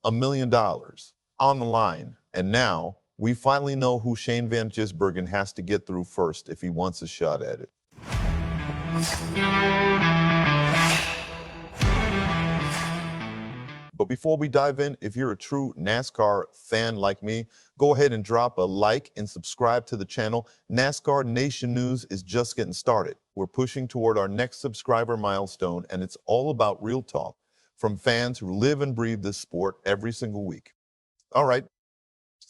$1 million on the line. And now we finally know who Shane Van Gisbergen has to get through first if he wants a shot at it. But before we dive in, if you're a true NASCAR fan like me, go ahead and drop a like and subscribe to the channel. NASCAR Nation news is just getting started. We're pushing toward our next subscriber milestone, and it's all about real talk from fans who live and breathe this sport every single week. All right,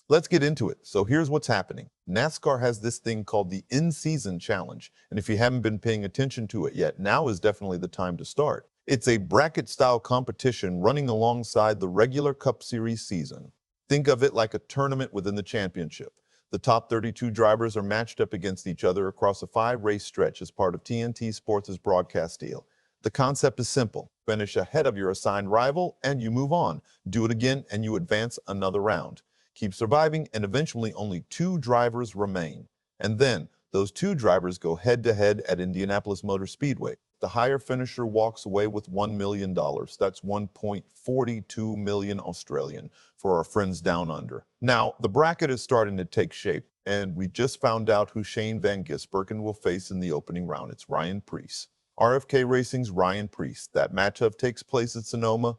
let's get into it. So here's what's happening. NASCAR has this thing called the In-Season Challenge, and if you haven't been paying attention to it yet, now is definitely the time to start. It's a bracket-style competition running alongside the regular Cup Series season. Think of it like a tournament within the championship. The top 32 drivers are matched up against each other across a 5-race stretch as part of TNT Sports' broadcast deal. The concept is simple. Finish ahead of your assigned rival, and you move on. Do it again, and you advance another round. Keep surviving, and eventually only 2 drivers remain. And then, those 2 drivers go head-to-head at Indianapolis Motor Speedway. The higher finisher walks away with $1 million. That's 1.42 million Australian for our friends down under. Now, the bracket is starting to take shape, and we just found out who Shane Van Gisbergen will face in the opening round. It's Ryan Preece. RFK Racing's Ryan Preece. That matchup takes place at Sonoma,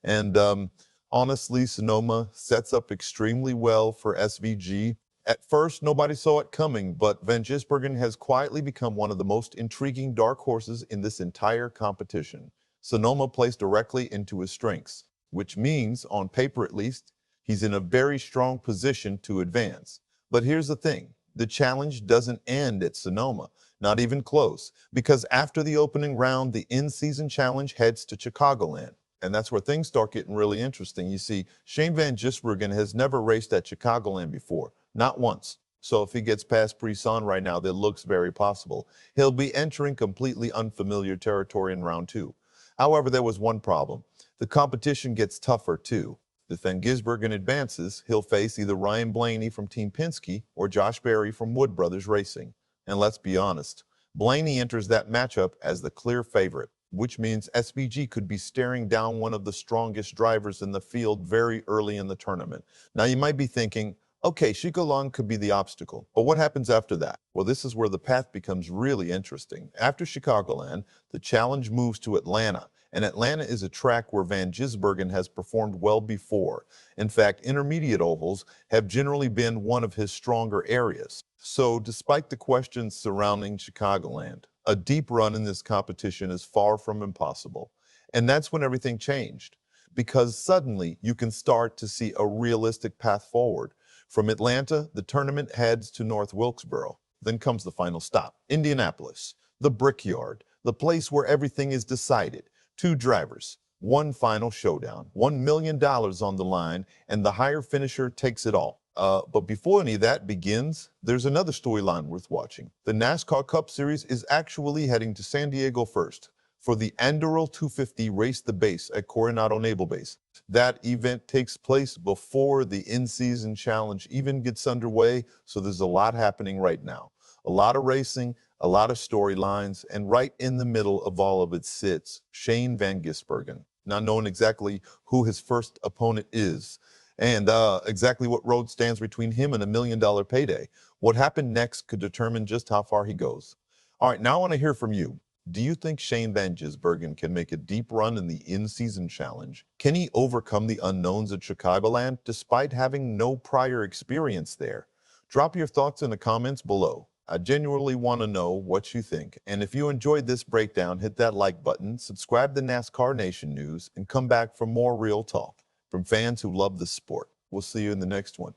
and honestly, Sonoma sets up extremely well for SVG. At first, nobody saw it coming, but Van Gisbergen has quietly become one of the most intriguing dark horses in this entire competition. Sonoma plays directly into his strengths, which means, on paper at least, he's in a very strong position to advance. But here's the thing. The challenge doesn't end at Sonoma, not even close, because after the opening round, the in-season challenge heads to Chicagoland. And that's where things start getting really interesting. You see, Shane Van Gisbergen has never raced at Chicagoland before, not once. So if he gets past Preece on right now, that looks very possible. He'll be entering completely unfamiliar territory in round 2. However, there was one problem. The competition gets tougher too. If Van Gisbergen advances, he'll face either Ryan Blaney from Team Penske or Josh Berry from Wood Brothers Racing. And let's be honest, Blaney enters that matchup as the clear favorite, which means SVG could be staring down one of the strongest drivers in the field very early in the tournament. Now you might be thinking, okay, Chicagoland could be the obstacle, but what happens after that? Well, this is where the path becomes really interesting. After Chicagoland, the challenge moves to Atlanta, and Atlanta is a track where Van Gisbergen has performed well before. In fact, intermediate ovals have generally been one of his stronger areas. So despite the questions surrounding Chicagoland, a deep run in this competition is far from impossible. And that's when everything changed, because suddenly you can start to see a realistic path forward. From Atlanta, the tournament heads to North Wilkesboro. Then comes the final stop, Indianapolis, the Brickyard, the place where everything is decided. 2 drivers, 1 final showdown, $1 million on the line, and the higher finisher takes it all. But before any of that begins, there's another storyline worth watching. The NASCAR Cup Series is actually heading to San Diego first for the Anduril 250 Race the Base at Coronado Naval Base. That event takes place before the in-season challenge even gets underway, so there's a lot happening right now. A lot of racing, a lot of storylines, and right in the middle of all of it sits Shane Van Gisbergen, not knowing exactly who his first opponent is, and exactly what road stands between him and $1 million payday. What happened next could determine just how far he goes. All right, now I want to hear from you. Do you think Shane Van Gisbergen can make a deep run in the in-season challenge? Can he overcome the unknowns at Chicagoland despite having no prior experience there? Drop your thoughts in the comments below. I genuinely want to know what you think. And if you enjoyed this breakdown, hit that like button, subscribe to NASCAR Nation News, and come back for more real talk from fans who love the sport. We'll see you in the next one.